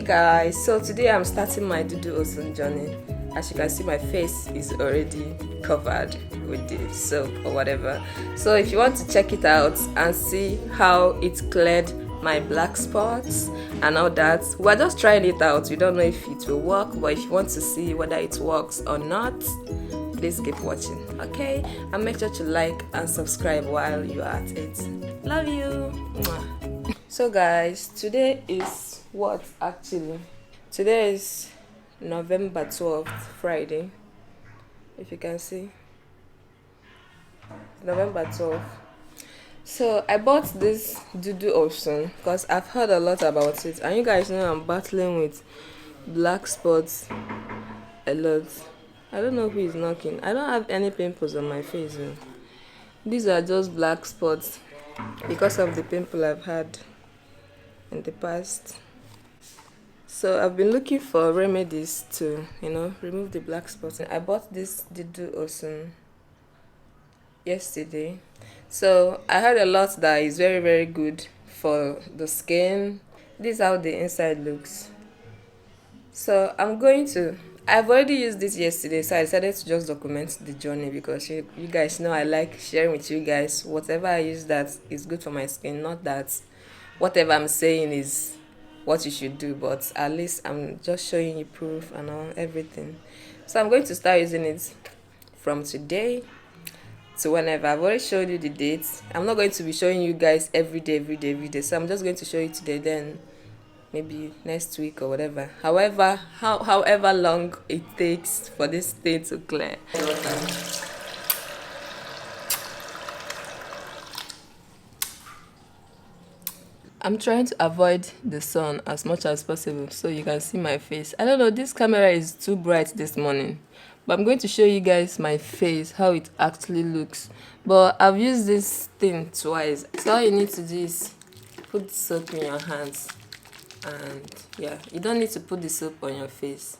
Guys, so today I'm starting my Dudu Osun journey. As you can see, my face is already covered with the soap or whatever. So if you want to check it out and see how it cleared my black spots and all that, we're just trying it out. We don't know if it will work, but if you want to see whether it works or not, please keep watching, okay? And make sure to like and subscribe while you're at it. Love you. Mwah. So guys, today is what actually? Today is November 12th, Friday. If you can see, November 12th. So I bought this Dudu Osun because I've heard a lot about it, and you guys know I'm battling with black spots a lot. I don't know who is knocking. I don't have any pimples on my face. These are just black spots because of the pimple I've had in the past. So I've been looking for remedies to, remove the black spots. I bought this Dudu Osun yesterday. So I heard a lot that is very, very good for the skin. This is how the inside looks. So I've already used this yesterday, so I decided to just document the journey because you guys know I like sharing with you guys whatever I use that is good for my skin. Not that whatever I'm saying is what you should do, but at least I'm just showing you proof and everything. So I'm going to start using it from today to whenever. I've already showed you the dates. I'm not going to be showing you guys every day. So I'm just going to show you today, then maybe next week or whatever. However long it takes for this thing to clear. I'm trying to avoid the sun as much as possible so you can see my face. I don't know, this camera is too bright this morning, but I'm going to show you guys my face, how it actually looks. But I've used this thing twice. So all you need to do is put the soap in your hands, and yeah, you don't need to put the soap on your face.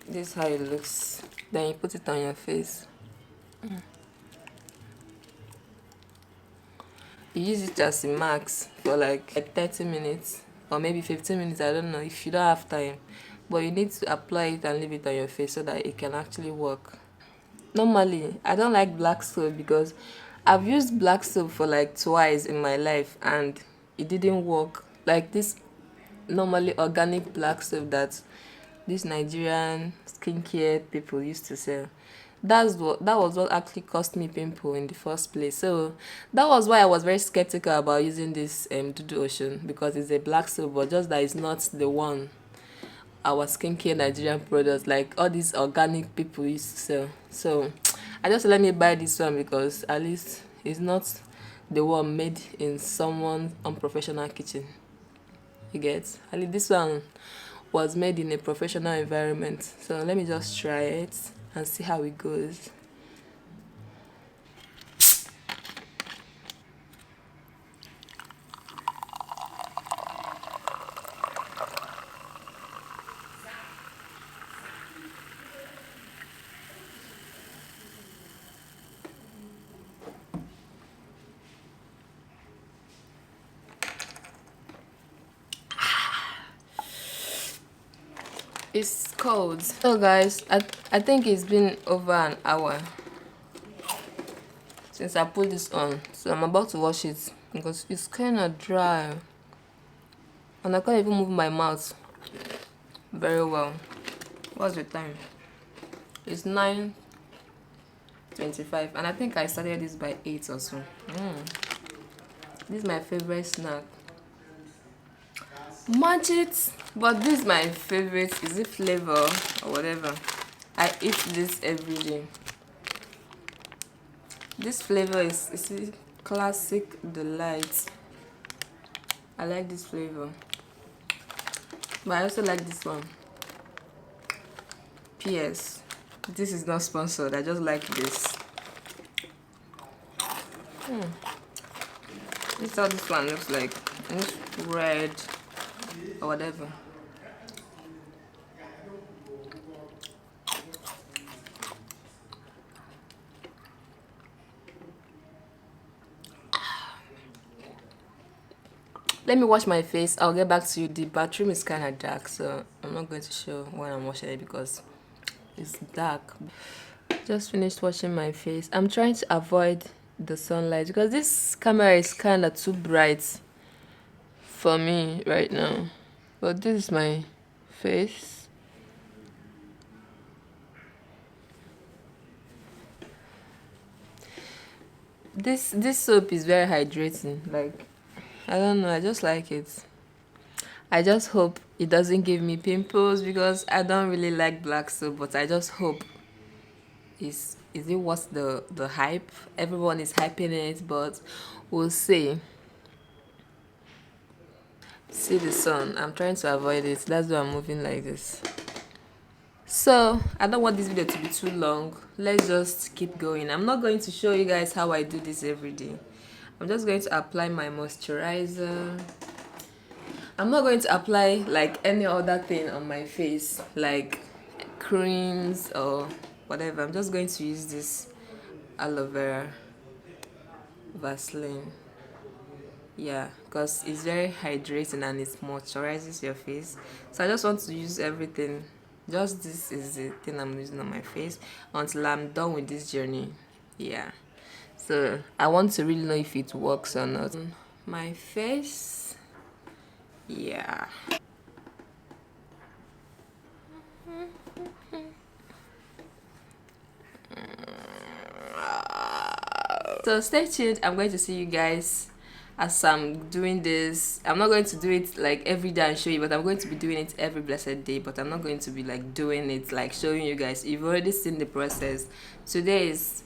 This is how it looks. Then you put it on your face. You use it as a mask for like 30 minutes or maybe 15 minutes, I don't know, if you don't have time. But you need to apply it and leave it on your face so that it can actually work. Normally, I don't like black soap because I've used black soap for like twice in my life and it didn't work. Like this normally organic black soap that these Nigerian skincare people used to sell. That was what actually caused me pimple in the first place. So that was why I was very skeptical about using this Dudu Osun, because it's a black soap, but just that it's not the one our skincare Nigerian products like all these organic people used to sell. So I just let me buy this one because at least it's not the one made in someone's unprofessional kitchen. You get? At least this one was made in a professional environment. So let me just try it and see how it goes. It's cold. So guys, I think it's been over an hour since I put this on, so I'm about to wash it because it's kind of dry and I can't even move my mouth very well. What's the time? It's 9:25 and I think I started this by 8 or so. This is my favorite snack. Munch it, but this is my favorite. Is it flavor or whatever? I eat this every day. This flavor is classic delight. I like this flavor, but I also like this one. PS, this is not sponsored. I just like this. This is how this one looks like. It's red or whatever. Let me wash my face. I'll get back to you. The bathroom is kind of dark, so I'm not going to show when I'm washing it because it's dark. Just finished washing my face. I'm trying to avoid the sunlight because this camera is kind of too bright for me right now. But this is my face. This soap is very hydrating. Like, I don't know, I just like it. I just hope it doesn't give me pimples because I don't really like black soap, but I just hope is it worth the hype? Everyone is hyping it, but we'll see. See the sun. I'm trying to avoid it. That's why I'm moving like this. So I don't want this video to be too long. Let's just keep going. I'm not going to show you guys how I do this every day. I'm just going to apply my moisturizer. I'm not going to apply like any other thing on my face, like creams or whatever. I'm just going to use this aloe vera Vaseline. Yeah, because it's very hydrating and it moisturizes your face. So I just want to use everything. Just this is the thing I'm using on my face until I'm done with this journey. Yeah. So I want to really know if it works or not. My face. Yeah. So stay tuned. I'm going to see you guys as I'm doing this. I'm not going to do it like every day and show you, but I'm going to be doing it every blessed day. But I'm not going to be like doing it like showing you guys. You've already seen the process. Today is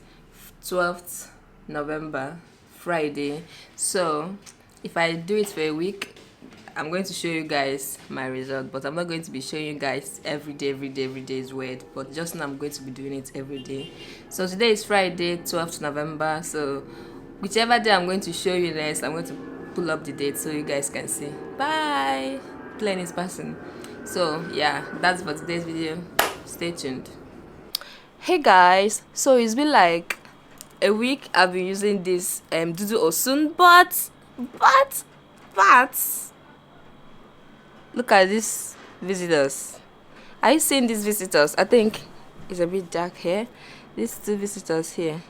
12th November, Friday. So if I do it for a week, I'm going to show you guys my result, but I'm not going to be showing you guys every day is weird, but just now I'm going to be doing it every day. So today is Friday, 12th November, so whichever day I'm going to show you next, I'm going to pull up the date so you guys can see. Bye! Plane is passing. So yeah, that's for today's video. Stay tuned. Hey guys, so it's been like a week I've been using this Dudu Osun, but look at these visitors. Are you seeing these visitors? I think it's a bit dark here. These two visitors here.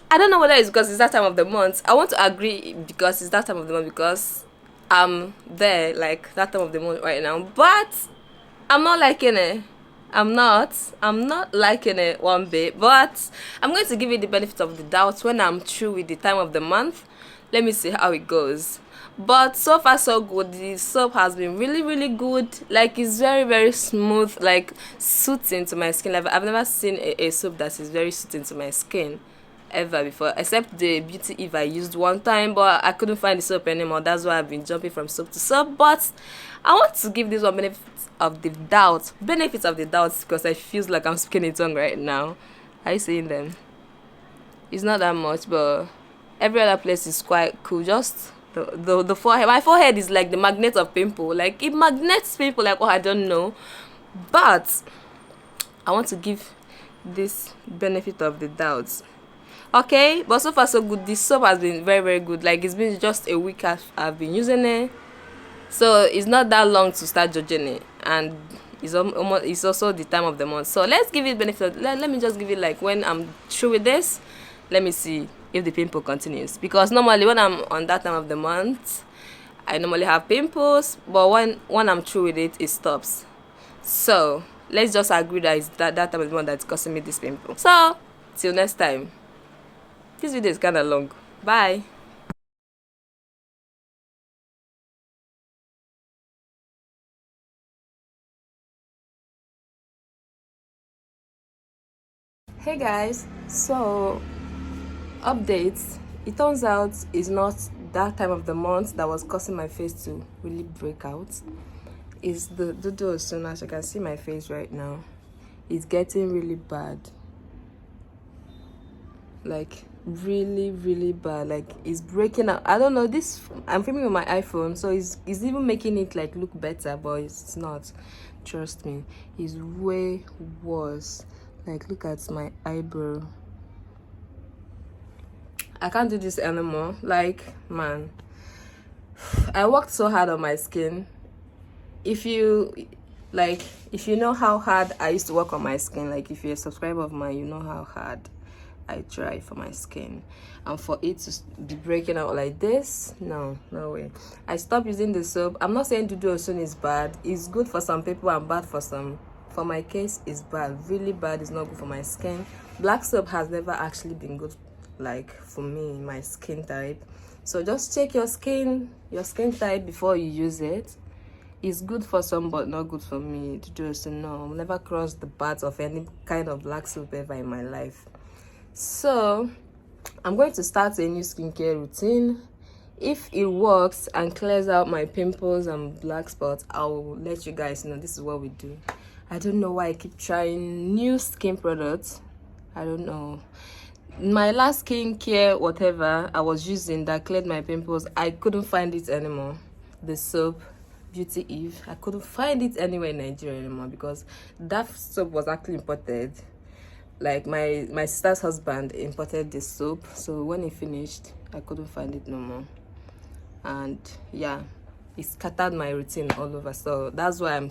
I don't know whether it's because it's that time of the month. I want to agree because it's that time of the month because I'm there like that time of the month right now. But I'm not liking it. I'm not liking it one bit. But I'm going to give it the benefit of the doubt when I'm through with the time of the month. Let me see how it goes. But so far so good. The soap has been really good. Like, it's very smooth, like soothing to my skin. Like, I've never seen a soap that is very soothing to my skin ever before, except the Beauty Eve I used one time, but I couldn't find the soap anymore. That's why I've been jumping from soap to soap. But I want to give this one benefit of the doubt because I feel like I'm speaking in tongue right now. Are you seeing them? It's not that much, but every other place is quite cool. Just the forehead. My forehead is like the magnet of pimple. Like, it magnets people like, oh, I don't know. But I want to give this benefit of the doubt. Okay, but so far so good. This soap has been very good. Like, it's been just a week I've been using it, so it's not that long to start judging it, and it's also the time of the month. So let's give it benefit. Let me just give it like when I'm through with this. Let me see if the pimple continues, because normally when I'm on that time of the month, I normally have pimples, but when I'm through with it, it stops. So let's just agree that it's that time of the month that's causing me this pimple. So till next time. This video is kind of long. Bye. Hey guys, so updates. It turns out it's not that time of the month that was causing my face to really break out. It's the Dudu Osun. As you can see my face right now, it's getting really bad. Like, really bad. Like, it's breaking out. I don't know, this I'm filming with my iPhone, so it's even making it like look better, but it's not. Trust me, it's way worse. Like, look at my eyebrow. I can't do this anymore. Like, man, I worked so hard on my skin. If you know how hard I used to work on my skin, like if you're a subscriber of mine, you know how hard I try for my skin, and for it to be breaking out like this, no way. I stopped using the soap. I'm not saying Dudu Osun is bad. It's good for some people and bad for some. For my case, it's bad, really bad. It's not good for my skin. Black soap has never actually been good, like for me, my skin type. So just check your skin type before you use it. It's good for some but not good for me. Dudu Osun, no, I've never crossed the path of any kind of black soap ever in my life. So I'm going to start a new skincare routine. If it works and clears out my pimples and black spots, I'll let you guys know. This is what we do. I don't know why I keep trying new skin products. I don't know. My last skincare whatever I was using that cleared my pimples, I couldn't find it anymore. The soap Beauty Eve, I couldn't find it anywhere in Nigeria anymore because that soap was actually imported. Like my sister's husband imported this soap, so when it finished, I couldn't find it no more. And yeah, it scattered my routine all over. So that's why I'm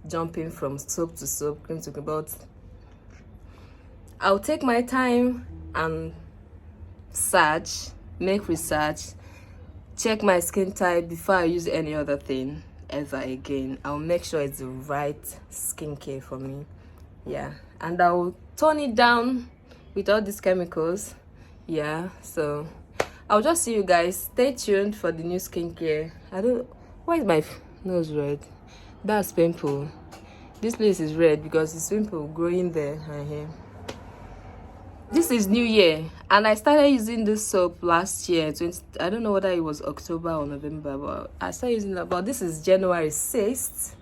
jumping from soap to soap, cream to cream. But I'll take my time and make research, check my skin type before I use any other thing ever again. I'll make sure it's the right skincare for me. Yeah, and I'll tone it down with all these chemicals. Yeah, so I'll just see you guys. Stay tuned for the new skincare. Why is my nose red? That's pimple. This place is red because it's pimple growing there and here. This is New Year, and I started using this soap last year. I don't know whether it was October or November, but I started using it. But this is January 6th.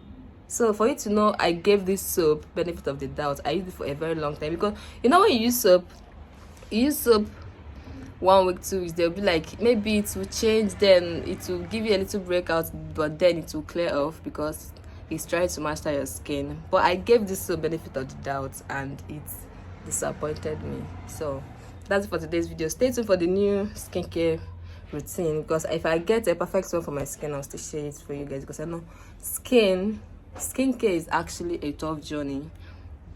So for you to know, I gave this soap benefit of the doubt. I used it for a very long time because you know when you use soap 1 week, 2 weeks, they'll be like maybe it will change, then it will give you a little breakout, but then it will clear off because it's trying to master your skin. But I gave this soap benefit of the doubt and it disappointed me. So that's it for today's video. Stay tuned for the new skincare routine because if I get a perfect one for my skin, I'll still share it for you guys because I know skincare is actually a tough journey,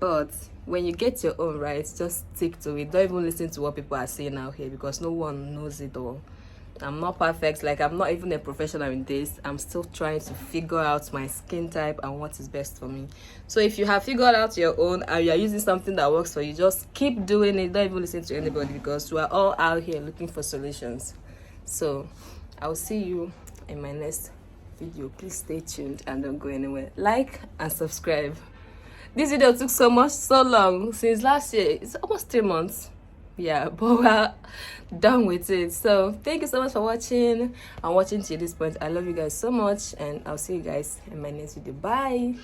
but when you get your own right, just stick to it. Don't even listen to what people are saying out here because no one knows it all. I'm not perfect. Like, I'm not even a professional in this. I'm still trying to figure out my skin type and what is best for me. So if you have figured out your own and you're using something that works for you, just keep doing it. Don't even listen to anybody because we are all out here looking for solutions. So I'll see you in my next video. Please stay tuned and don't go anywhere. Like and subscribe. This video took so long since last year. It's almost 3 months. Yeah, but we're done with it. So thank you so much for watching and watching to this point. I love you guys so much, and I'll see you guys in my next video. Bye.